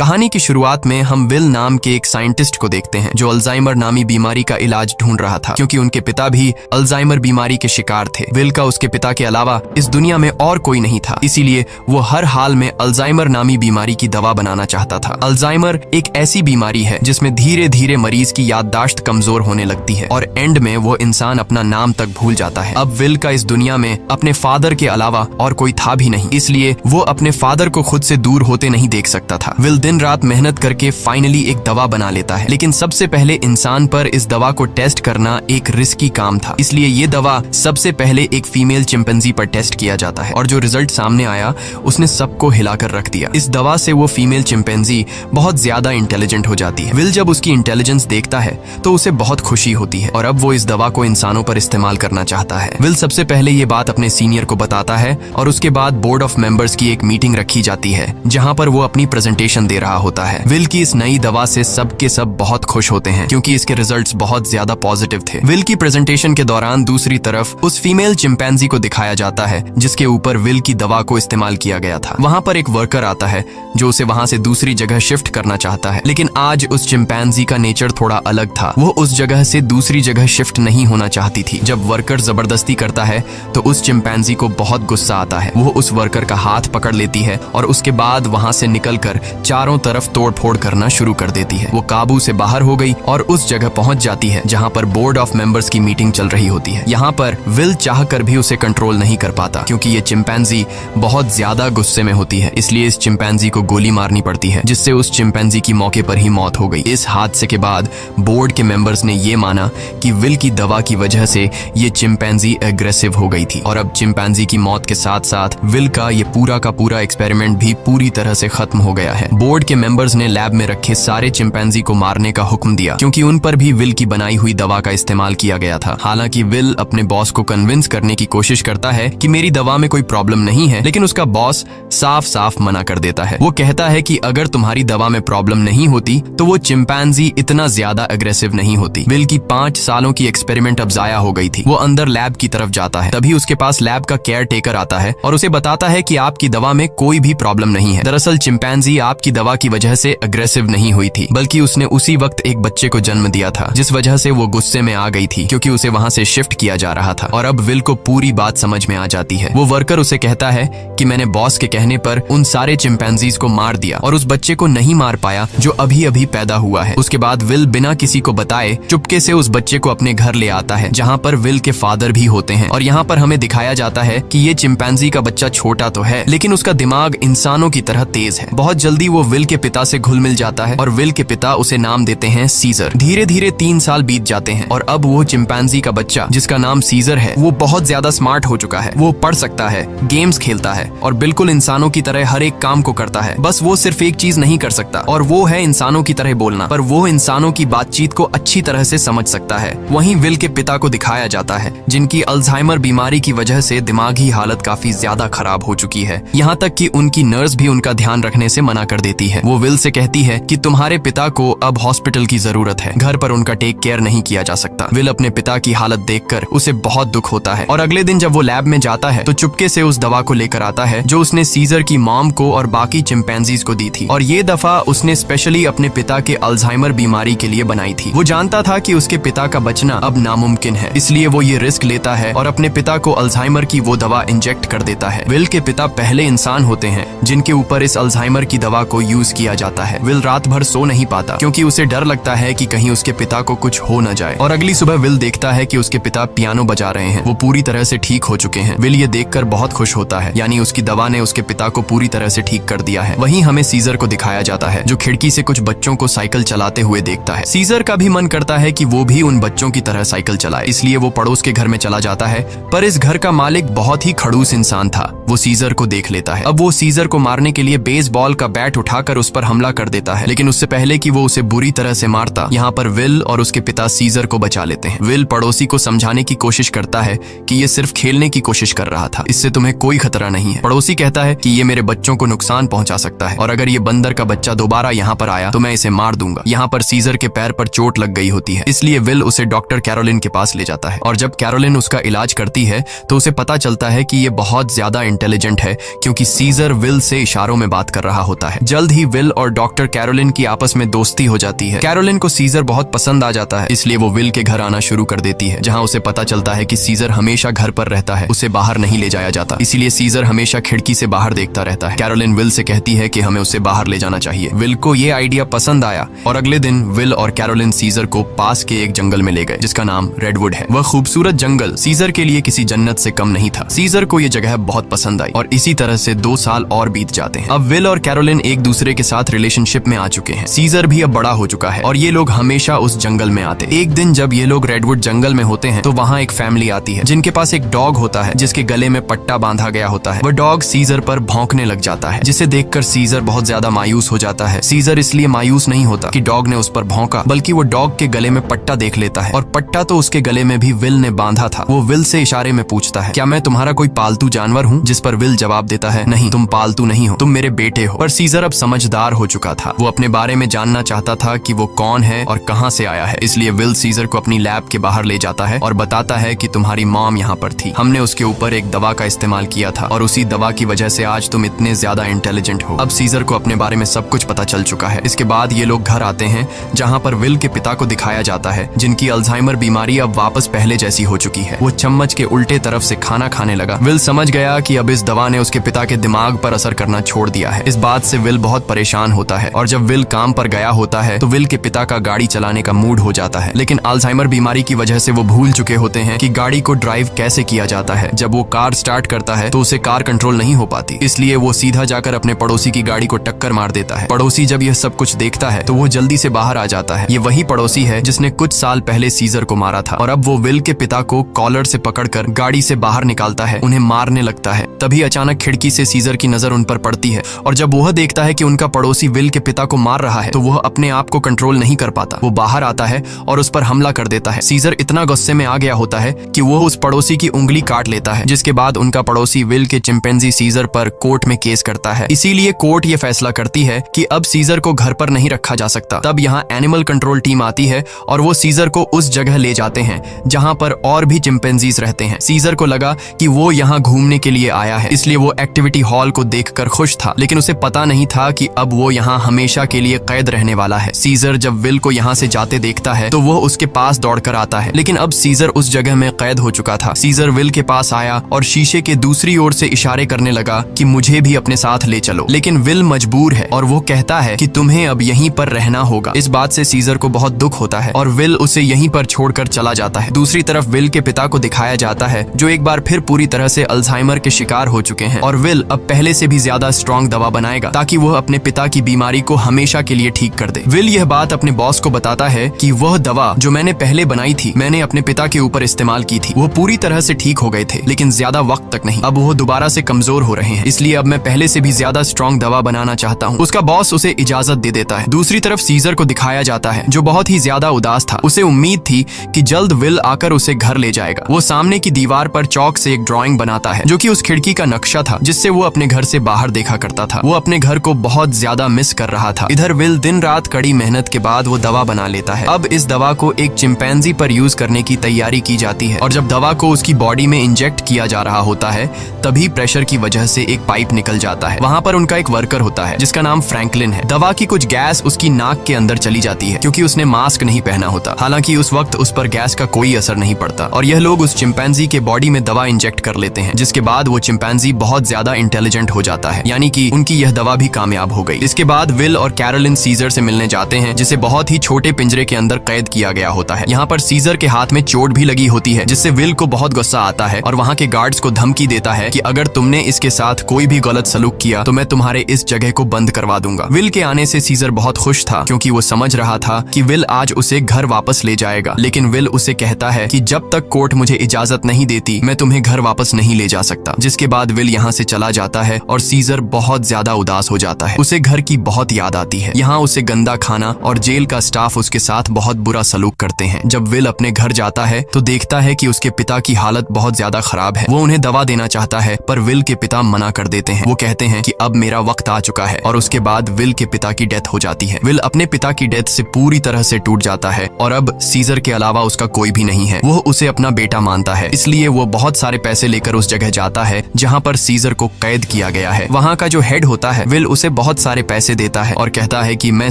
कहानी की शुरुआत में हम विल नाम के एक साइंटिस्ट को देखते हैं जो अल्जाइमर नामी बीमारी का इलाज ढूंढ रहा था, क्योंकि उनके पिता भी अल्जाइमर बीमारी के शिकार थे। विल का उसके पिता के अलावा इस दुनिया में और कोई नहीं था, इसीलिए वो हर हाल में अल्जाइमर नामी बीमारी की दवा बनाना चाहता था। अल्जाइमर एक ऐसी बीमारी है जिसमें धीरे धीरे मरीज की याददाश्त कमजोर होने लगती है और एंड में वो इंसान अपना नाम तक भूल जाता है। अब विल का इस दुनिया में अपने फादर के अलावा और कोई था भी नहीं, इसलिए वो अपने फादर को खुद से दूर होते नहीं देख सकता था। विल दिन रात मेहनत करके फाइनली एक दवा बना लेता है, लेकिन सबसे पहले इंसान पर इस दवा को टेस्ट करना एक रिस्की काम था, इसलिए ये दवा सबसे पहले एक फीमेल चिंपैंजी पर टेस्ट किया जाता है और जो रिजल्ट सामने आया उसने सबको हिलाकर रख दिया। इस दवा से वो फीमेल चिंपैंजी बहुत ज्यादा इंटेलिजेंट हो जाती है। विल जब उसकी इंटेलिजेंस देखता है तो उसे बहुत खुशी होती है और अब वो इस दवा को इंसानों पर इस्तेमाल करना चाहता है। विल सबसे पहले ये बात अपने सीनियर को बताता है और उसके बाद बोर्ड ऑफ मेंबर्स की एक मीटिंग रखी जाती है जहां पर वो अपनी प्रेजेंटेशन दे रहा होता है। विल की इस नई दवा से सब के सब बहुत खुश होते हैं क्योंकि इसके रिजल्ट्स बहुत ज्यादा पॉजिटिव थे। विल की प्रेजेंटेशन के दौरान दूसरी तरफ उस फीमेल चिंपैंजी को दिखाया जाता है जिसके ऊपर विल की दवा को इस्तेमाल किया गया था। वहां पर एक वर्कर आता है जो उसे वहां से दूसरी जगह शिफ्ट करना चाहता है, लेकिन आज उस चिंपैंजी का नेचर थोड़ा अलग था। वो उस जगह से दूसरी जगह शिफ्ट नहीं होना चाहती थी। जब वर्कर जबरदस्ती करता है तो उस चिंपैंजी को बहुत गुस्सा आता है। वो उस वर्कर का हाथ पकड़ लेती है और उसके बाद वहां से निकलकर चारों तरफ तोड़फोड़ करना शुरू कर देती है। वो काबू से बाहर हो गई और उस जगह पहुंच जाती है जहां पर बोर्ड ऑफ मेंबर्स की मीटिंग चल रही होती है। यहाँ पर विल चाहकर भी उसे कंट्रोल नहीं कर पाता क्योंकि ये चिंपैंजी बहुत ज्यादा गुस्से में होती है, इसलिए इस चिंपैंजी को गोली मारनी पड़ती है जिससे उस चिंपैंजी की मौके पर ही मौत हो गई। इस हादसे के बाद बोर्ड के मेंबर्स ने ये माना कि विल की दवा की वजह से ये चिंपैंजी एग्रेसिव हो गई थी और अब चिंपैंजी की मौत के साथ साथ विल का ये पूरा का पूरा एक्सपेरिमेंट भी पूरी तरह से खत्म हो गया है। बोर्ड के मेंबर्स ने लैब में रखे सारे चिंपैंजी को मारने का हुक्म दिया क्योंकि उन पर भी विल की बनाई हुई दवा का इस्तेमाल किया गया था। हालांकि विल अपने बॉस को कन्विंस करने की कोशिश करता है कि मेरी दवा में कोई प्रॉब्लम नहीं है, लेकिन उसका बॉस साफ साफ मना कर देता है। वो कहता है कि अगर तुम्हारी दवा में प्रॉब्लम नहीं होती तो वो चिंपैंजी इतना ज्यादा अग्रेसिव नहीं होती। विल की 5 सालों की एक्सपेरिमेंट अब जाया हो गई थी। वो अंदर लैब की तरफ जाता है, तभी उसके पास लैब का केयर टेकर आता है और उसे बताता है कि आपकी दवा में कोई भी प्रॉब्लम नहीं है। दरअसल चिंपैंजी आपकी दवा की वजह से अग्रेसिव नहीं हुई थी, बल्कि उसने उसी वक्त एक बच्चे को जन्म दिया था जिस वजह से वो गुस्से में आ गई थी क्योंकि उसे वहां से शिफ्ट किया जा रहा था। और अब विल को पूरी बात समझ में आ जाती है। वो वर्कर उसे कहता है कि मैंने बॉस के कहने पर उन सारे चिंपैंजीज को मार दिया और उस बच्चे को नहीं मार पाया जो अभी अभी पैदा हुआ है। उसके बाद विल बिना किसी को बताए चुपके से उस बच्चे को अपने घर ले आता है जहाँ पर विल के फादर भी होते हैं और यहाँ पर हमें दिखाया जाता है कि ये चिंपैंजी का बच्चा छोटा तो है लेकिन उसका दिमाग इंसानों की तरह तेज है। बहुत जल्दी वो विल के पिता से घुल मिल जाता है और विल के पिता उसे नाम देते हैं सीजर। धीरे धीरे 3 साल बीत जाते हैं और अब वो चिंपैंजी का बच्चा जिसका नाम सीजर है वो बहुत ज्यादा स्मार्ट हो चुका है। वो पढ़ सकता है, गेम्स खेलता है और बिल्कुल इंसानों की तरह हर एक काम को करता है। बस वो सिर्फ एक चीज नहीं कर सकता और वो है इंसानों की तरह बोलना, पर वो इंसानों की बातचीत को अच्छी तरह से समझ सकता है। वहीं विल के पिता को दिखाया जाता है जिनकी अल्जाइमर बीमारी की वजह से दिमागी हालत काफी ज्यादा खराब हो चुकी है, यहाँ तक कि उनकी नर्स भी उनका ध्यान रखने से मना कर देती है। वो विल से कहती है कि तुम्हारे पिता को अब हॉस्पिटल की जरूरत है, घर पर उनका टेक केयर नहीं किया जा सकता। विल अपने पिता की हालत देखकर उसे बहुत दुख होता है और अगले दिन जब वो लैब में जाता है तो चुपके से उस दवा को लेकर आता है जो उसने सीजर की मॉम को और बाकी चिंपैंजीज को दी थी और ये दफा उसने स्पेशली अपने पिता के अल्जाइमर बीमारी के लिए बनाई थी। वो जानता था कि उसके पिता का बचना अब नामुमकिन है, इसलिए वो ये रिस्क लेता है और अपने पिता को अल्जाइमर की वो दवा इंजेक्ट कर देता है। विल के पिता पहले इंसान होते हैं जिनके ऊपर इस अल्जाइमर की दवा को यूज किया जाता है। विल रात भर सो नहीं पाता क्योंकि उसे डर लगता है कि कहीं उसके पिता को कुछ हो न जाए और अगली सुबह विल देखता है कि उसके पिता पियानो बजा रहे हैं। वो पूरी तरह से ठीक हो चुके हैं। विल ये देखकर बहुत खुश होता है, यानी उसकी दवा ने उसके पिता को पूरी तरह से ठीक कर दिया है। वहीं हमें सीजर को दिखाया जाता है जो खिड़की से कुछ बच्चों को साइकिल चलाते हुए देखता है। सीजर का भी मन करता है कि वो भी उन बच्चों की तरह साइकिल चलाए, इसलिए वो पड़ोस के घर में चला जाता है, पर इस घर का मालिक बहुत ही खड़ूस इंसान था। वो सीजर को देख लेता है। अब वो सीजर को मारने के लिए बेसबॉल का बैट उठाकर उस पर हमला कर देता है, लेकिन उससे पहले कि वो उसे बुरी तरह से मारता, यहाँ पर विल और उसके पिता सीजर को बचा लेते हैं। विल पड़ोसी को समझाने की कोशिश करता है कि ये सिर्फ खेलने की कोशिश कर रहा था, इससे तुम्हें कोई खतरा नहीं है। पड़ोसी कहता है कि ये मेरे बच्चों को नुकसान पहुंचा सकता है और अगर ये बंदर का बच्चा दोबारा यहाँ पर आया तो मैं इसे मार दूंगा। यहाँ पर सीजर के पैर पर चोट लग गई होती है, इसलिए विल उसे डॉक्टर कैरोलिन के पास ले जाता है और जब कैरोलिन उसका इलाज करती है तो उसे पता चलता है कि ये बहुत ज्यादा इंटेलिजेंट है क्योंकि सीजर विल से इशारों में बात कर रहा होता है। जल्द जल्द ही विल और डॉक्टर कैरोलिन की आपस में दोस्ती हो जाती है। कैरोलिन को सीजर बहुत पसंद आ जाता है, इसलिए वो विल के घर आना शुरू कर देती है, जहाँ उसे पता चलता है कि सीजर हमेशा घर पर रहता है, उसे बाहर नहीं ले जाया जाता, इसीलिए सीजर हमेशा खिड़की से बाहर देखता रहता है। कैरोलिन विल से कहती है कि हमें उसे बाहर ले जाना चाहिए। विल को ये आइडिया पसंद आया और अगले दिन विल और कैरोलिन सीजर को पास के एक जंगल में ले गए, जिसका नाम रेडवुड है। वह खूबसूरत जंगल सीजर के लिए किसी जन्नत से कम नहीं था। सीजर को ये जगह बहुत पसंद आई और इसी तरह से 2 साल और बीत जाते हैं। अब विल और कैरोलिन एक दूसरे के साथ रिलेशनशिप में आ चुके हैं। सीजर भी अब बड़ा हो चुका है और ये लोग हमेशा उस जंगल में आते। एक दिन जब ये लोग रेडवुड जंगल में होते हैं तो वहाँ एक फैमिली आती है, जिनके पास एक डॉग होता है, जिसके गले में पट्टा बांधा गया होता है। वह डॉग सीजर पर भौंकने लग जाता है, जिसे देखकर सीजर बहुत ज्यादा मायूस हो जाता है। सीजर इसलिए मायूस नहीं होता कि डॉग ने उस पर भौंका, बल्कि वो डॉग के गले में पट्टा देख लेता है और पट्टा तो उसके गले में भी विल ने बांधा था। वो विल से इशारे में पूछता है, क्या मैं तुम्हारा कोई पालतू जानवर हूँ? जिस पर विल जवाब देता है, नहीं, तुम पालतू नहीं हो, तुम मेरे बेटे हो। पर सीजर अब समझदार हो चुका था। वो अपने बारे में जानना चाहता था कि वो कौन है और कहाँ से आया है, इसलिए विल सीजर को अपनी लैब के बाहर ले जाता है और बताता है कि तुम्हारी मॉम यहाँ पर थी, हमने उसके ऊपर एक दवा का इस्तेमाल किया था और उसी दवा की वजह से आज तुम इतने ज्यादा इंटेलिजेंट हो। अब सीजर को अपने बारे में सब कुछ पता चल चुका है। इसके बाद ये लोग घर आते हैं, जहाँ पर विल के पिता को दिखाया जाता है, जिनकी अल्जाइमर बीमारी अब वापस पहले जैसी हो चुकी है। वो चम्मच के उल्टे तरफ से खाना खाने लगा। विल समझ गया कि अब इस दवा ने उसके पिता के दिमाग पर असर करना छोड़ दिया है। इस बात से विल बहुत परेशान होता है और जब विल काम पर गया होता है तो विल के पिता का गाड़ी चलाने का मूड हो जाता है, लेकिन अल्जाइमर बीमारी की वजह से वो भूल चुके होते हैं कि गाड़ी को ड्राइव कैसे किया जाता है। जब वो कार स्टार्ट करता है तो उसे कार कंट्रोल नहीं हो पाती, इसलिए वो सीधा जाकर अपने पड़ोसी की गाड़ी को टक्कर मार देता है। पड़ोसी जब यह सब कुछ देखता है तो वो जल्दी से बाहर आ जाता है। ये वही पड़ोसी है जिसने कुछ साल पहले सीजर को मारा था और अब वो विल के पिता को कॉलर से पकड़कर गाड़ी से बाहर निकालता है, उन्हें मारने लगता है। तभी अचानक खिड़की से सीजर की नजर उन पर पड़ती है और जब वह देखता है कि उनका पड़ोसी विल के पिता को मार रहा है तो वह अपने आप को कंट्रोल नहीं कर पाता। वो बाहर आता है और उस पर हमला कर देता है। सीजर इतना गुस्से में आ गया होता है कि वो उस पड़ोसी की उंगली काट लेता है, जिसके बाद उनका पड़ोसी विल के चिंपैंजी सीजर पर कोर्ट में केस करता है। इसीलिए कोर्ट ये फैसला करती है कि अब सीजर को घर पर नहीं रखा जा सकता। तब यहाँ एनिमल कंट्रोल टीम आती है और वो सीजर को उस जगह ले जाते हैं जहाँ पर और भी चिंपैंजीज रहते हैं। सीजर को लगा कि वो यहाँ घूमने के लिए आया है, इसलिए वो एक्टिविटी हॉल को देखकर खुश था, लेकिन उसे पता नहीं था कि अब वो यहाँ हमेशा के लिए कैद रहने वाला है। सीजर जब विल को यहाँ से जाते देखता है तो वो उसके पास दौड़कर आता है, लेकिन अब सीजर उस जगह में कैद हो चुका था। सीजर विल के पास आया और शीशे के दूसरी ओर से इशारे करने लगा कि मुझे भी अपने साथ ले चलो, लेकिन विल मजबूर है और वो कहता है कि तुम्हें अब यहीं पर रहना होगा। इस बात से सीजर को बहुत दुख होता है और विल उसे यहीं पर छोड़कर चला जाता है। दूसरी तरफ विल के पिता को दिखाया जाता है, जो एक बार फिर पूरी तरह से अल्जाइमर के शिकार हो चुके हैं और विल अब पहले से भी ज्यादा स्ट्रॉन्ग दवा बनाएगा ताकि वह अपने पिता की बीमारी को हमेशा के लिए ठीक कर दे। विल यह बात अपने बॉस को बताता है कि वह दवा जो मैंने पहले बनाई थी, मैंने अपने पिता के ऊपर इस्तेमाल की थी। वो पूरी तरह से ठीक हो गए थे, लेकिन ज्यादा वक्त तक नहीं। अब वो दोबारा से कमजोर हो रहे हैं, इसलिए अब मैं पहले से भी ज्यादा स्ट्रॉन्ग दवा बनाना चाहता हूँ। उसका बॉस उसे इजाजत दे देता है। दूसरी तरफ सीजर को दिखाया जाता है, जो बहुत ही ज्यादा उदास था। उसे उम्मीद थी कि जल्द विल आकर उसे घर ले जाएगा। वो सामने की दीवार पर चौक से एक ड्राइंग बनाता है, जो कि उस खिड़की का नक्शा था जिससे वो अपने घर से बाहर देखा करता था। वो अपने घर को बहुत ज्यादा मिस कर रहा था। इधर विल दिन रात कड़ी मेहनत के बाद वो दवा बना लेता है। अब इस दवा को एक चिंपैंजी पर यूज करने की तैयारी की जाती है और जब दवा को उसकी बॉडी में इंजेक्ट किया जा रहा होता है तभी प्रेशर की वजह से एक पाइप निकल जाता है। वहाँ पर उनका एक वर्कर होता है जिसका नाम फ्रैंकलिन है। दवा की कुछ गैस उसकी नाक के अंदर चली जाती है क्योंकि उसने मास्क नहीं पहना होता। हालांकि उस वक्त उस पर गैस का कोई असर नहीं पड़ता और यह लोग उस चिंपैंजी के बॉडी में दवा इंजेक्ट कर लेते हैं, जिसके बाद वो चिंपैंजी बहुत ज्यादा इंटेलिजेंट हो जाता है, यानी कि उनकी यह दवा भी कामयाब हो गई। इसके बाद विल और कैरोलिन सीजर से मिलने जाते हैं, जिसे बहुत ही छोटे पिंजरे के अंदर कैद किया गया होता है। यहाँ पर सीजर के हाथ में चोट भी लगी होती है, जिससे विल को बहुत गुस्सा आता है और वहाँ के गार्ड्स को धमकी देता है कि अगर तुमने इसके साथ कोई भी गलत सलूक किया तो मैं तुम्हारे इस जगह को बंद करवा दूंगा। विल के आने से सीजर बहुत खुश था क्योंकि वो समझ रहा था कि विल आज उसे घर वापस ले जाएगा, लेकिन विल उसे कहता है कि जब तक कोर्ट मुझे इजाजत नहीं देती मैं तुम्हें घर वापस नहीं ले जा सकता। जिसके बाद विल यहाँ से चला जाता है और सीजर बहुत ज्यादा उदास हो जाता है। उसे घर की बहुत याद आती है। यहाँ उसे गंदा खाना और जेल का स्टाफ उसके साथ बहुत बुरा सलूक करते हैं। जब विल अपने घर जाता है तो देखता है कि उसके पिता की हालत बहुत ज्यादा खराब है। वो उन्हें दवा देना चाहता है पर विल के पिता मना कर देते हैं। वो कहते हैं कि अब मेरा वक्त आ चुका है और उसके बाद विल के पिता की डेथ हो जाती है। विल अपने पिता की डेथ से पूरी तरह से टूट जाता है और अब सीजर के अलावा उसका कोई भी नहीं है। वो उसे अपना बेटा मानता है, इसलिए वो बहुत सारे पैसे लेकर उस जगह जाता है जहाँ पर सीजर को कैद किया गया है। वहाँ का जो हेड होता है विल उसे बहुत सारे पैसे देता है और कहता है कि मैं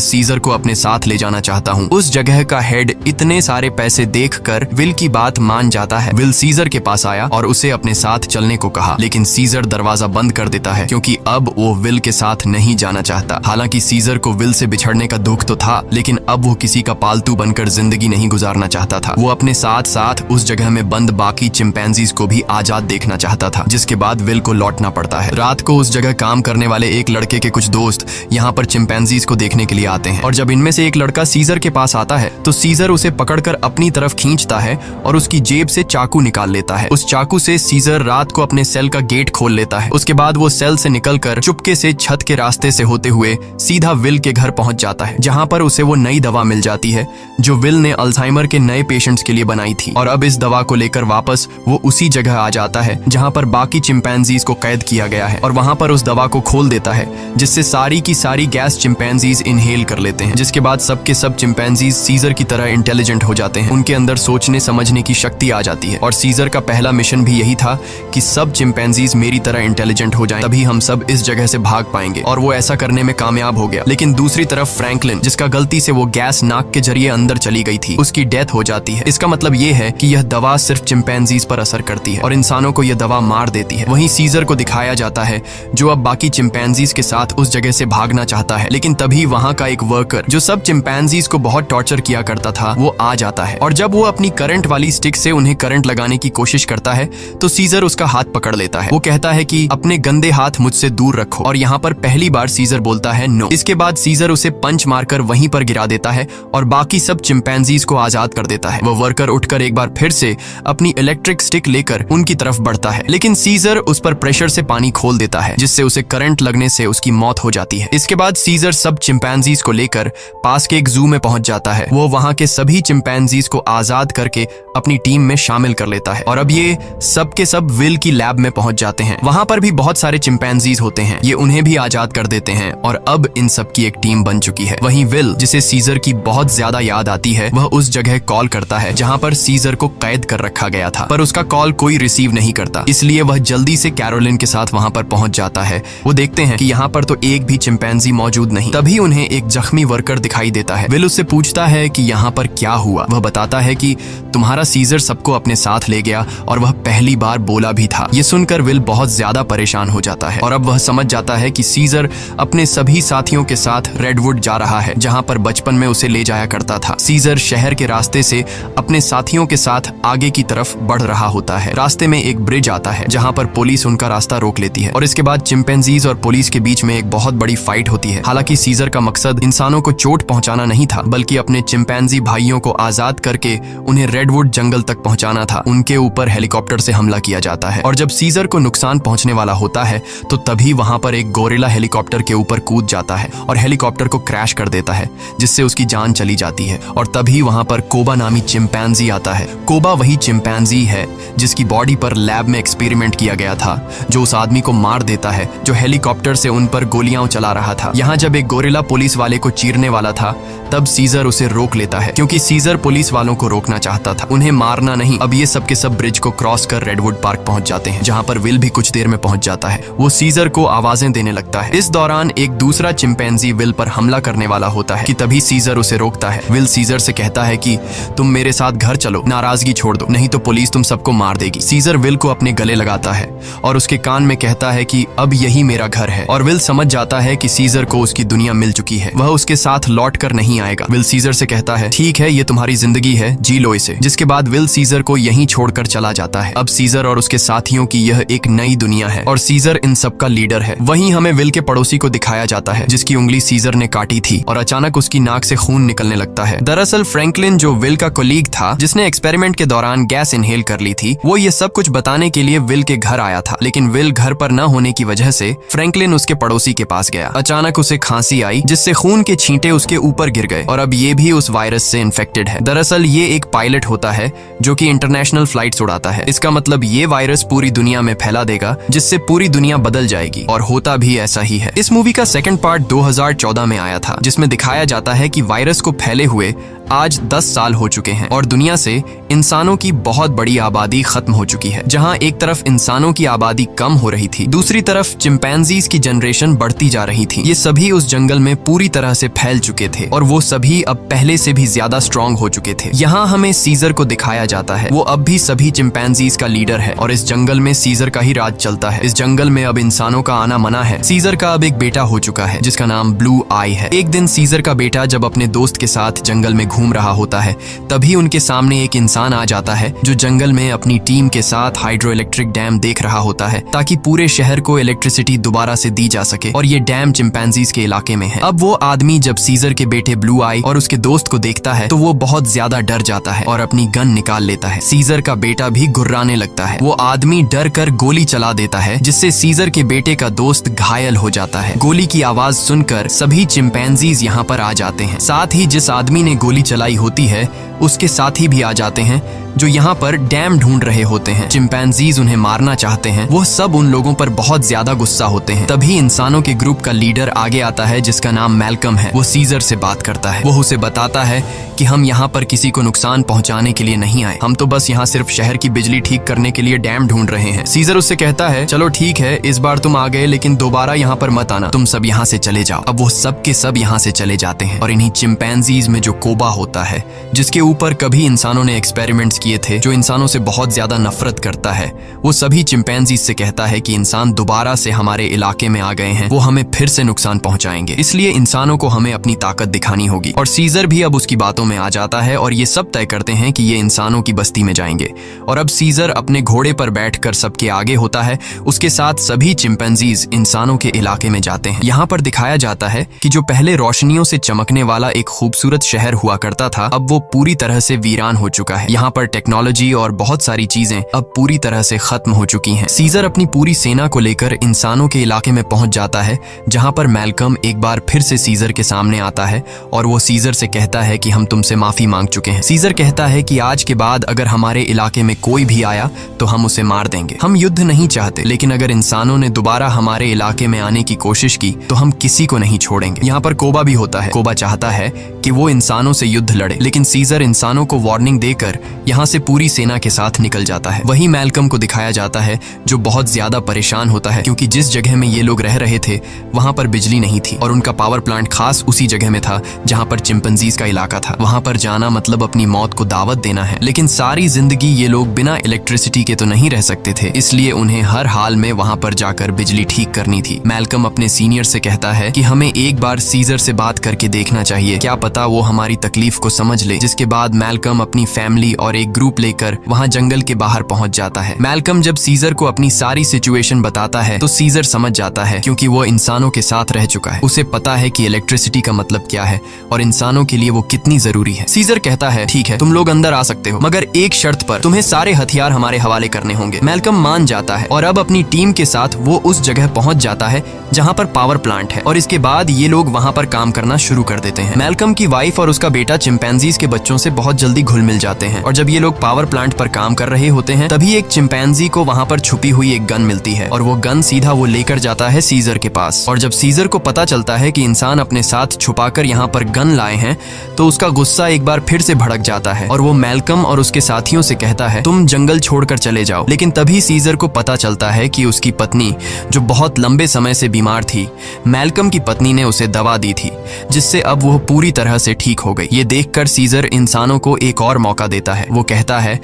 सीजर को अपने साथ ले जाना चाहता हूँ। उस जगह का हेड इतने सारे पैसे देखकर विल की बात मान जाता है। विल सीजर के पास आया और उसे अपने साथ चलने को कहा, लेकिन सीजर दरवाजा बंद कर देता है क्योंकि अब वो विल के साथ नहीं जाना चाहता। हालांकि सीजर को विल से बिछड़ने का दुख तो था, लेकिन अब वो किसी का पालतू बनकर जिंदगी नहीं गुजारना चाहता था। वो अपने साथ साथ उस जगह में बंद बाकी चिंपैंजीज को भी आजाद देखना चाहता था, जिसके बाद विल को लौटना पड़ता है। रात को उस जगह काम करने वाले एक लड़के के कुछ दोस्त यहाँ पर चिंपैंजीज को देखने के लिए आते हैं और जब इनमें से एक लड़का सीजर के पास आता है तो सीजर उसे पकड़कर अपनी तरफ खींचता है और उसकी जेब से चाकू निकाल लेता है। उस चाकू से सीजर रात को अपने सेल का गेट खोल लेता है। उसके बाद वो सेल से निकलकर चुपके से छत के रास्ते से होते हुए सीधा विल के घर पहुंच जाता है, जहां पर उसे वो नई दवा मिल जाती है जो विल ने अल्जाइमर के नए पेशेंट्स के लिए बनाई थी। और अब इस दवा को लेकर वापस वो उसी जगह आ जाता है जहां पर बाकी चिंपैंजीज को कैद किया गया है और वहां पर उस दवा को खोल देता है, जिससे सारी की सारी गैस चिंपैंजीज इनहेल कर लेते हैं, जिसके बाद सबके सब चिंपैंजीज सीजर की तरह इंटेलिजेंट हो जाते हैं। उनके अंदर सोचने समझने की शक्ति आ जाती है और सीजर का पहला मिशन भी यही था कि सब चिंपैंजीज मेरी तरह इंटेलिजेंट हो जाएं, तभी हम सब इस जगह से भाग पाएंगे। और वो ऐसा करने में कामयाब हो गया। लेकिन दूसरी तरफ फ्रैंकलिन, जिसका गलती से वो गैस नाक के जरिए अंदर चली गई थी, उसकी डेथ हो जाती है। इसका मतलब ये है कि यह दवा सिर्फ चिंपैंजीज पर असर करती है और इंसानों को यह दवा मार देती है। वहीं सीजर को दिखाया जाता है जो अब बाकी चिंपैंजीज के साथ उस जगह से भागना चाहता है, लेकिन तभी वहां का एक वर्कर जो सब चिंपैंजीज को बहुत टॉर्चर किया करता था वो आ जाता है और जब वो अपनी करंट वाली स्टिक से उन्हें करंट लगाने की कोशिश करता है तो सीजर उसका हाथ पकड़ लेता है। वो कहता है कि अपने गंदे हाथ मुझसे दूर रखो और यहाँ पर पहली बार सीजर बोलता है नो। इसके बाद सीजर उसे पंच मारकर वहीं पर गिरा देता है और बाकी सब चिंपैंजीज को आजाद कर देता है। वो वर्कर उठकर एक बार फिर से अपनी इलेक्ट्रिक स्टिक लेकर उनकी तरफ बढ़ता है, लेकिन सीजर उस पर प्रेशर से पानी खोल देता है, जिससे उसे करंट लगने से उसकी मौत हो जाती है। इसके बाद सीजर सब चिंपैंजीज को लेकर पास के एक जू में पहुंच जाता है। वो वहां के सभी चिंपैंजीज को आजाद करके अपनी टीम में शामिल कर लेता है और अब ये सब के सब विल की लैब में पहुंच जाते हैं। वहां पर भी बहुत सारे चिंपैंजीज होते हैं, ये उन्हें भी आजाद कर देते हैं और अब इन सब की एक टीम बन चुकी है। वहीं विल, जिसे सीजर की बहुत ज्यादा याद आती है, वह उस जगह कॉल करता है जहां पर सीजर को कैद कर रखा गया था, पर उसका कॉल कोई रिसीव नहीं करता, इसलिए वह जल्दी से कैरोलिन के साथ वहां पर पहुंच जाता है। वो देखते हैं कि यहाँ पर तो एक भी चिंपैंजी मौजूद नहीं। तभी उन्हें एक जख्मी वर्कर दिखाई देता है। विल उससे पूछता है कि यहाँ पर क्या हुआ। वह बताता है कि तुम्हारा सीजर सबको अपने साथ ले गया और वह पहली बार बोला भी था। ये सुनकर विल बहुत ज्यादा परेशान हो जाता है और अब वह समझ जाता है कि सीजर अपने सभी साथियों के साथ रेडवुड जा रहा है, जहां पर बचपन में उसे ले जाया करता था। सीजर शहर के रास्ते से अपने साथियों के साथ आगे की तरफ बढ़ रहा होता है। रास्ते में एक ब्रिज आता है जहां पर पुलिस उनका रास्ता रोक लेती है और इसके बाद चिंपैंजीज और पुलिस के बीच में एक बहुत बड़ी फाइट होती है। हालांकि सीजर का मकसद इंसानों को चोट पहुंचाना नहीं था, बल्कि अपने चिंपैंजी भाइयों को आजाद करके उन्हें रेडवुड जंगल तक पहुंचाना था। उनके ऊपर हेलीकॉप्टर से हमला किया जाता है और जब सीजर को नुकसान पहुंचने वाला होता है तो तभी वहां पर एक गोरिल्ला हेलीकॉप्टर के ऊपर कूद जाता है और हेलीकॉप्टर को क्रैश कर देता है, जिससे उसकी जान चली जाती है। और तभी वहां पर कोबा नामी चिंपैंजी आता है। कोबा वही चिंपैंजी है जिसकी बॉडी पर लैब में एक्सपेरिमेंट किया गया था, जो उस आदमी को मार देता है जो हेलीकॉप्टर से उन पर गोलियां चला रहा था। यहाँ जब एक गोरिल्ला पुलिस वाले को चीरने वाला था तब सीजर उसे रोक लेता है, क्योंकि सीजर पुलिस वालों को रोकना चाहता था, उन्हें मारना नहीं। अब ये सब के सब ब्रिज को क्रॉस कर रेडवुड पार्क पहुंच जाते हैं, जहां पर विल भी कुछ देर में पहुंच जाता है। वो सीजर को आवाजें देने लगता है। इस दौरान एक दूसरा चिंपैंजी विल पर हमला करने वाला होता है कि तभी सीजर उसे रोकता है। विल सीजर से कहता है कि तुम मेरे साथ घर चलो, नाराजगी छोड़ दो, नहीं तो पुलिस तुम सबको मार देगी। सीजर विल को अपने गले लगाता है और उसके कान में कहता है कि अब यही मेरा घर है। और विल समझ जाता है कि सीजर को उसकी दुनिया मिल चुकी है, वह उसके साथ लौट कर नहीं आएगा। विल सीजर से कहता है ठीक है, ये तुम्हारी जिंदगी है, जी लो इसे। जिसके बाद विल सीजर को यहीं छोड़कर चला जाता है। अब सीजर और उसके साथियों की यह एक नई दुनिया है और सीजर इन सब का लीडर है। वहीं हमें विल के पड़ोसी को दिखाया जाता है जिसकी उंगली सीजर ने काटी थी और अचानक उसकी नाक से खून निकलने लगता है। दरअसल फ्रैंकलिन, जो विल का कोलीग था जिसने एक्सपेरिमेंट के दौरान गैस इनहेल कर ली थी, वो ये सब कुछ बताने के लिए विल के घर आया था। लेकिन विल घर पर न होने की वजह से फ्रैंकलिन उसके पड़ोसी के पास गया। अचानक उसे खांसी आई जिससे खून के छींटे उसके ऊपर गिर गए और अब ये भी उस वायरस से इन्फेक्टेड है। दरअसल ये एक पायलट होता है जो कि इंटरनेशनल फ्लाइट्स उड़ाता है। इसका मतलब ये वायरस पूरी दुनिया में फैला देगा जिससे पूरी दुनिया बदल जाएगी, और होता भी ऐसा ही है। इस मूवी का सेकंड पार्ट 2014 में आया था जिसमें दिखाया जाता है कि वायरस को फैले हुए आज 10 साल हो चुके हैं और दुनिया से इंसानों की बहुत बड़ी आबादी खत्म हो चुकी है। जहां एक तरफ इंसानों की आबादी कम हो रही थी, दूसरी तरफ चिंपैंजीज की जनरेशन बढ़ बढ़ती जा रही थी। ये सभी उस जंगल में पूरी तरह से फैल चुके थे और वो सभी अब पहले से भी ज्यादा स्ट्रॉन्ग हो चुके थे। यहाँ हमें सीजर को दिखाया जाता है। वो अब भी सभी चिंपैंजीज का लीडर है और इस जंगल में सीजर का ही राज चलता है। इस जंगल में अब इंसानों का आना मना है। सीजर का अब एक बेटा हो चुका है जिसका नाम ब्लू आई है। एक दिन सीजर का बेटा जब अपने दोस्त के साथ जंगल में घूम रहा होता है, तभी उनके सामने एक इंसान आ जाता है जो जंगल में अपनी टीम के साथ हाइड्रो इलेक्ट्रिक डैम देख रहा होता है ताकि पूरे शहर को इलेक्ट्रिसिटी दोबारा से दी जा सके और ये डैम चिंपैंजीज के इलाके में है। अब वो आदमी जब सीजर के बेटे ब्लू आई और उसके दोस्त को देखता है तो वो बहुत ज्यादा डर जाता है और अपनी गन निकाल लेता है। सीजर का बेटा भी गुर्राने लगता है। वो आदमी डर कर गोली चला देता है जिससे सीजर के बेटे का दोस्त घायल हो जाता है। गोली की आवाज सुनकर सभी चिंपैंजीज यहाँ पर आ जाते हैं। साथ ही जिस आदमी ने गोली चलाई होती है उसके साथी भी आ जाते हैं जो यहाँ पर डैम ढूंढ रहे होते हैं। चिंपैंजीज उन्हें मारना चाहते हैं। वो सब उन लोगों पर बहुत ज्यादा गुस्सा होते हैं। तभी इंसानों के ग्रुप का लीडर आगे आता है जिसका नाम मैल्कम है। वो सीजर से बात करता है। वो उसे बताता है कि हम यहाँ पर किसी को नुकसान पहुंचाने के लिए नहीं आए, हम तो बस यहाँ सिर्फ शहर की बिजली ठीक करने के लिए डैम ढूंढ रहे हैं। सीजर उससे कहता है चलो ठीक है, इस बार तुम आ गए लेकिन दोबारा यहाँ पर मत आना, तुम सब यहाँ से चले जाओ। अब वो सब के सब यहाँ से चले जाते हैं और इन्हीं चिंपैंजीज में जो कोबा होता है जिसके ऊपर कभी इंसानों ने एक्सपेरिमेंट्स किए थे, जो इंसानों से बहुत ज्यादा नफरत करता है, वो सभी चिंपैंजीज से कहता है कि इंसान दोबारा से हमारे इलाके में आ गए हैं, वो हमें फिर से नुकसान पहुंचाएंगे, इसलिए इंसानों को हमें अपनी ताकत दिखानी होगी। और सीजर भी अब उसकी बातों में आ जाता है और ये सब तय करते हैं कि ये इंसानों की बस्ती में जाएंगे। और अब सीजर अपने घोड़े पर बैठकर सबके आगे होता है। उसके साथ सभी चिंपैंजीज इंसानों के इलाके में जाते हैं। यहाँ पर दिखाया जाता है कि जो पहले रोशनियों से चमकने वाला एक खूबसूरत शहर हुआ करता था, अब वो पूरी तरह से वीरान हो चुका है। यहाँ पर टेक्नोलॉजी और बहुत सारी चीजें अब पूरी तरह से खत्म हो चुकी हैं। सीजर अपनी पूरी सेना को लेकर इंसानों के इलाके में पहुंच जाता है, जहां पर मैल्कम एक बार फिर से सीजर के सामने आता है और वो सीजर से कहता है कि हम तुमसे माफी मांग चुके हैं। सीजर कहता है कि आज के बाद अगर हमारे इलाके में कोई भी आया तो हम उसे मार देंगे। हम युद्ध नहीं चाहते, लेकिन अगर इंसानों ने दोबारा हमारे इलाके में आने की कोशिश की तो हम किसी को नहीं छोड़ेंगे। यहाँ पर कोबा भी होता है। कोबा चाहता है कि वो इंसानों से युद्ध लड़े, लेकिन सीजर इंसानों को वार्निंग देकर यहाँ से पूरी सेना के साथ निकल जाता है। वही मैल्कम को दिखाया जाता है जो बहुत ज्यादा परेशान होता है क्योंकि जिस जगह में ये लोग रह रहे थे वहां पर बिजली नहीं थी और उनका पावर प्लांट खास उसी जगह में था जहां पर चिंपैंजीज का इलाका था। वहां पर जाना मतलब अपनी मौत को दावत देना है, लेकिन सारी जिंदगी ये लोग बिना इलेक्ट्रिसिटी के तो नहीं रह सकते थे, इसलिए उन्हें हर हाल में वहां पर जाकर बिजली ठीक करनी थी। मैल्कम अपने सीनियर से कहता है कि हमें एक बार सीजर से बात करके देखना चाहिए, क्या पता वो हमारी तकलीफ को समझ ले। जिसके बाद मैल्कम अपनी फैमिली और एक ग्रुप लेकर वहां जंगल के बाहर पहुंच जाता है। मैल्कम जब सीजर को अपनी सारी सिचुएशन बताता है तो सीजर समझ जाता है क्योंकि वो इंसानों के साथ रह चुका है। उसे पता है कि इलेक्ट्रिसिटी का मतलब क्या है और इंसानों के लिए वो कितनी जरूरी है। सीजर कहता है ठीक है, तुम लोग अंदर आ सकते हो, मगर एक शर्त पर, तुम्हें सारे हथियार हमारे हवाले करने होंगे। मैल्कम मान जाता है और अब अपनी टीम के साथ वो उस जगह पहुंच जाता है जहां पर पावर प्लांट है और इसके बाद ये लोग वहां पर काम करना शुरू कर देते हैं। मैल्कम की वाइफ और उसका बेटा चिंपैंजीज के बच्चों से बहुत जल्दी घुल मिल जाते हैं और जब ये लोग पावर प्लांट पर काम कर रहे होते हैं तभी एक चिंपैंजी को वहां पर छुपी हुई एक गन मिलती है और वो गन सीधा वो लेकर जाता है सीजर के पास। और जब सीजर को पता चलता है कि इंसान अपने साथ छुपाकर यहाँ पर गन लाए हैं तो उसका गुस्सा एक बार फिर से भड़क जाता है और वो मैल्कम और उसके साथियों से कहता है तुम जंगल छोड़कर चले जाओ। लेकिन तभी सीजर को पता चलता है कि उसकी पत्नी जो बहुत लंबे समय से बीमार थी, मैल्कम की पत्नी ने उसे दवा दी थी जिससे अब वो पूरी तरह से ठीक हो गई। ये देखकर सीजर इंसानों को एक और मौका देता है। वो कहता है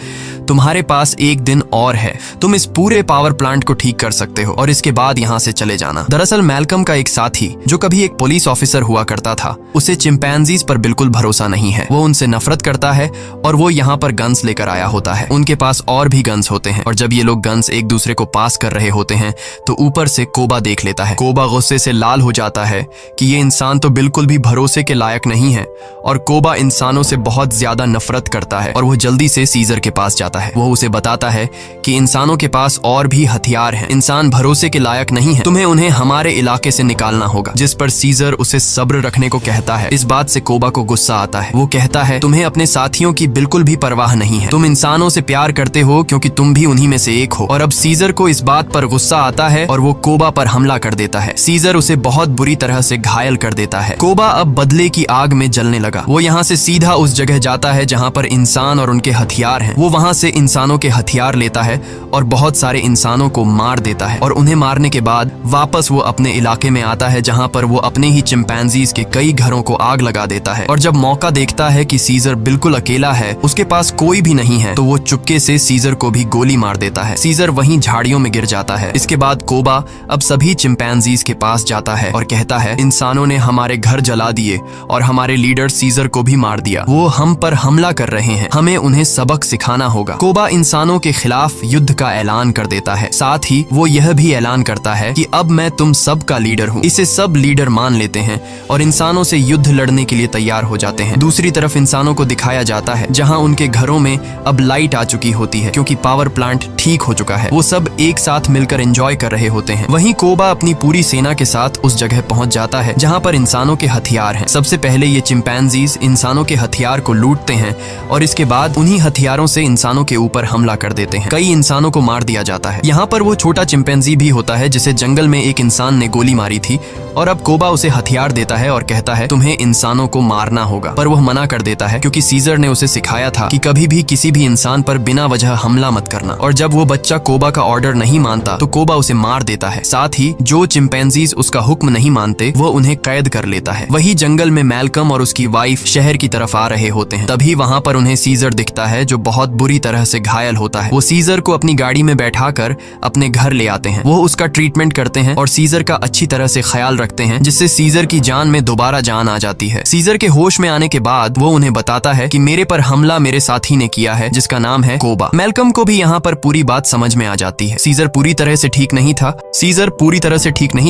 तुम्हारे पास एक दिन और है, तुम इस पूरे पावर प्लांट को ठीक कर सकते हो और इसके बाद यहाँ से चले जाना। दरअसल मैल्कम का एक साथी जो कभी एक पुलिस ऑफिसर हुआ करता था, उसे चिंपैंजीज पर बिल्कुल भरोसा नहीं है। वो उनसे नफरत करता है और वो यहाँ पर गन्स लेकर आया होता है। उनके पास और भी गन्स होते हैं और जब ये लोग गन्स एक दूसरे को पास कर रहे होते हैं तो ऊपर से कोबा देख लेता है। कोबा गुस्से से लाल हो जाता है कि ये इंसान तो बिल्कुल भी भरोसे के लायक नहीं है और कोबा इंसानों से बहुत ज्यादा नफरत करता है और वो जल्दी से सीजर के पास जाता है। वो उसे बताता है कि इंसानों के पास और भी हथियार हैं, इंसान भरोसे के लायक नहीं है, तुम्हें उन्हें हमारे इलाके से निकालना होगा। जिस पर सीजर उसे सब्र रखने को कहता है। इस बात से कोबा को गुस्सा आता है। वो कहता है तुम्हें अपने साथियों की बिल्कुल भी परवाह नहीं है, तुम इंसानों से प्यार करते हो क्योंकि तुम भी उन्हीं में से एक हो। और अब सीजर को इस बात पर गुस्सा आता है और वो कोबा पर हमला कर देता है। सीजर उसे बहुत बुरी तरह से घायल कर देता है। कोबा अब बदले की आग में जलने लगा। वो यहाँ से सीधा उस जगह जाता है जहाँ पर इंसान और उनके हथियार हैं, वो वहां से इंसानों के हथियार लेता है और बहुत सारे इंसानों को मार देता है। और उन्हें मारने के बाद वापस वो अपने इलाके में आता है, जहां पर वो अपने ही चिंपैंजीज के कई घरों को आग लगा देता है। और जब मौका देखता है कि सीजर बिल्कुल अकेला है, उसके पास कोई भी नहीं है, तो वो चुपके से सीजर को भी गोली मार देता है। सीजर वहीं झाड़ियों में गिर जाता है। इसके बाद कोबा अब सभी चिंपैंजीज के पास जाता है और कहता है, इंसानों ने हमारे घर जला दिए और हमारे लीडर सीजर को भी मार दिया। वो हम पर हमला कर रहे हैं, हमें उन्हें सबक सिखाना होगा। कोबा इंसानों के खिलाफ युद्ध का ऐलान कर देता है। साथ ही वो यह भी ऐलान करता है कि अब मैं तुम सब का लीडर हूँ। इसे सब लीडर मान लेते हैं और इंसानों से युद्ध लड़ने के लिए तैयार हो जाते हैं। दूसरी तरफ इंसानों को दिखाया जाता है जहाँ उनके घरों में अब लाइट आ चुकी होती है, क्योंकि पावर प्लांट ठीक हो चुका है। वो सब एक साथ मिलकर एंजॉय कर रहे होते हैं। वहीं कोबा अपनी पूरी सेना के साथ उस जगह पहुंच जाता है जहाँ पर इंसानों के हथियार हैं। सबसे पहले ये चिंपैंजीज इंसानों के हथियार को लूटते हैं और इसके बाद उन्हीं हथियारों से इंसानों के ऊपर हमला कर देते हैं। कई इंसानों को मार दिया जाता है। यहाँ पर वो छोटा चिंपैंजी भी होता है जिसे जंगल में एक इंसान ने गोली मारी थी, और अब कोबा उसे हथियार देता है और कहता है, तुम्हें इंसानों को मारना होगा। पर वह मना कर देता है, क्योंकि सीजर ने उसे सिखाया था कि कभी भी किसी भी इंसान पर बिना वजह हमला मत करना। और जब वो बच्चा कोबा का ऑर्डर नहीं मानता तो कोबा उसे मार देता है। साथ ही जो चिंपैंजीज उसका हुक्म नहीं मानते वो उन्हें कैद कर लेता है। वही जंगल में मैल्कम और उसकी वाइफ शहर की तरफ आ रहे होते हैं। तभी वहाँ पर उन्हें सीजर दिखता है, जो बहुत बुरी तरह से घायल होता है। वो सीजर को अपनी गाड़ी में बैठाकर अपने घर ले आते हैं। वो उसका ट्रीटमेंट करते हैं और सीजर का अच्छी तरह से ख्याल रखते हैं, जिससे सीजर की जान में दोबारा जान आ जाती है। सीजर के होश में आने के बाद वो उन्हें बताता है कि मेरे पर हमला मेरे साथी ने किया है, जिसका नाम है कोबा। मैल्कम को भी यहाँ पर पूरी बात समझ में आ जाती है। सीजर पूरी तरह से ठीक नहीं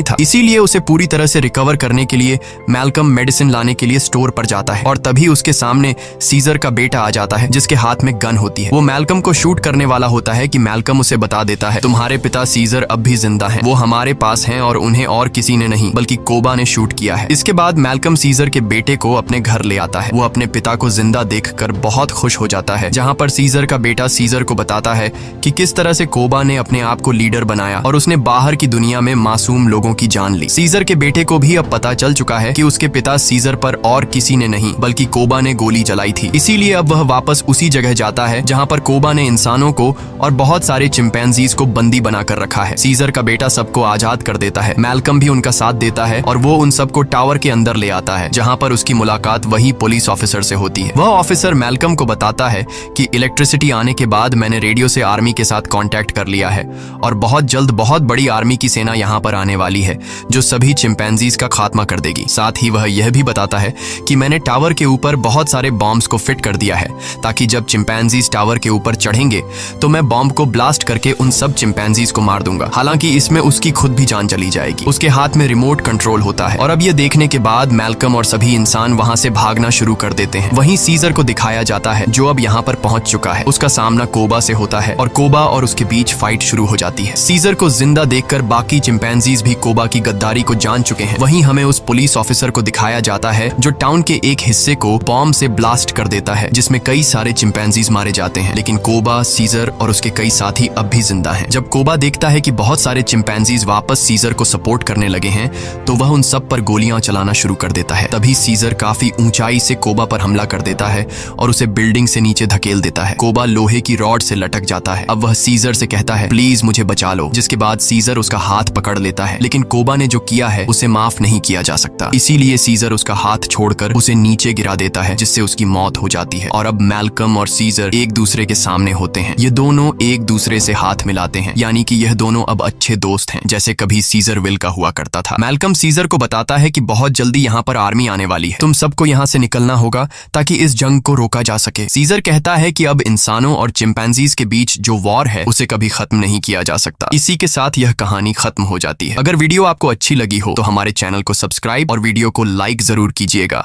था, इसीलिए उसे पूरी तरह से रिकवर करने के लिए मैल्कम मेडिसिन लाने के लिए स्टोर पर जाता है। और तभी उसके सामने सीजर का बेटा आ जाता है, जिसके हाथ में गन होती है। वो मैल्कम को शूट करने वाला होता है कि मैल्कम उसे बता देता है, तुम्हारे पिता सीजर अब भी जिंदा हैं। वो हमारे पास हैं और उन्हें और किसी ने नहीं बल्कि कोबा ने शूट किया है। इसके बाद मैल्कम सीजर के बेटे को अपने घर ले आता है। वो अपने पिता को जिंदा देखकर बहुत खुश हो जाता है, जहाँ पर सीजर का बेटा सीजर को बताता है कि किस तरह से कोबा ने अपने आप को लीडर बनाया और उसने बाहर की दुनिया में मासूम लोगों की जान ली। सीजर के बेटे को भी अब पता चल चुका है कि उसके पिता सीजर पर और किसी ने नहीं बल्कि कोबा ने गोली चलाई थी। इसीलिए अब वह वापस उसी जगह जाता है जहाँ पर कोबा ने इंसानों को और बहुत सारे चिंपैंजीज को बंदी बनाकर रखा है। सीजर का बेटा सबको आजाद कर देता है। मैल्कम भी उनका साथ देता है और वो उन सबको टावर के अंदर ले आता है, जहाँ पर उसकी मुलाकात वही पुलिस ऑफिसर से होती है। वह ऑफिसर मैल्कम को बताता है कि इलेक्ट्रिसिटी आने के बाद मैंने रेडियो से आर्मी के साथ कांटेक्ट कर लिया है और बहुत जल्द बहुत बड़ी आर्मी की सेना यहाँ पर आने वाली है, जो सभी चिंपैंजीज का खात्मा कर देगी। साथ ही वह यह भी बताता है कि मैंने टावर के ऊपर बहुत सारे बॉम्ब्स को फिट कर दिया है, ताकि जब चिंपैंजीज टावर के ऊपर चढ़ेंगे तो मैं बॉम्ब को ब्लास्ट करके उन सब चिंपैंजीज को मार दूंगा। हालांकि इसमें उसकी खुद भी जान चली जाएगी। उसके हाथ में रिमोट कंट्रोल होता है। और अब यह देखने के बाद मैल्कम और सभी इंसान वहां से भागना शुरू कर देते हैं। वहीं सीजर को दिखाया जाता है, जो अब यहाँ पर पहुंच चुका है। उसका सामना कोबा से होता है और कोबा और उसके बीच फाइट शुरू हो जाती है। सीजर को जिंदा देखकर बाकी चिंपैंजीज भी कोबा की गद्दारी को जान चुके हैं। वहीं हमें उस पुलिस ऑफिसर को दिखाया जाता है जो टाउन के एक हिस्से को बॉम्ब से ब्लास्ट कर देता है, जिसमें कई सारे चिंपैंजीज मारे जाते हैं। लेकिन कोबा, सीजर और उसके कई साथी अब भी जिंदा हैं। जब कोबा देखता है कि बहुत सारे चिंपैंजीज वापस सीजर को सपोर्ट करने लगे हैं, तो वह उन सब पर गोलियां चलाना शुरू कर देता है। तभी सीजर काफी ऊंचाई से कोबा पर हमला कर देता है और उसे बिल्डिंग से नीचे धकेल देता है। कोबा लोहे की रॉड से लटक जाता है। अब वह सीजर से कहता है, प्लीज मुझे बचा लो, जिसके बाद सीजर उसका हाथ पकड़ लेता है। लेकिन कोबा ने जो किया है उसे माफ नहीं किया जा सकता, इसीलिए सीजर उसका हाथ छोड़कर उसे नीचे गिरा देता है, जिससे उसकी मौत हो जाती है। और अब मैल्कम और सीजर एक दूसरे के सामने होते हैं। ये दोनों एक दूसरे से हाथ मिलाते हैं, यानी कि यह दोनों अब अच्छे दोस्त हैं, जैसे कभी सीजर विल का हुआ करता था। मैल्कम सीजर को बताता है कि बहुत जल्दी यहाँ पर आर्मी आने वाली है, तुम सबको यहाँ से निकलना होगा ताकि इस जंग को रोका जा सके। सीजर कहता है कि अब इंसानों और चिंपैंजीज के बीच जो वॉर है उसे कभी खत्म नहीं किया जा सकता। इसी के साथ यह कहानी खत्म हो जाती है। अगर वीडियो आपको अच्छी लगी हो तो हमारे चैनल को सब्सक्राइब और वीडियो को लाइक जरूर कीजिएगा।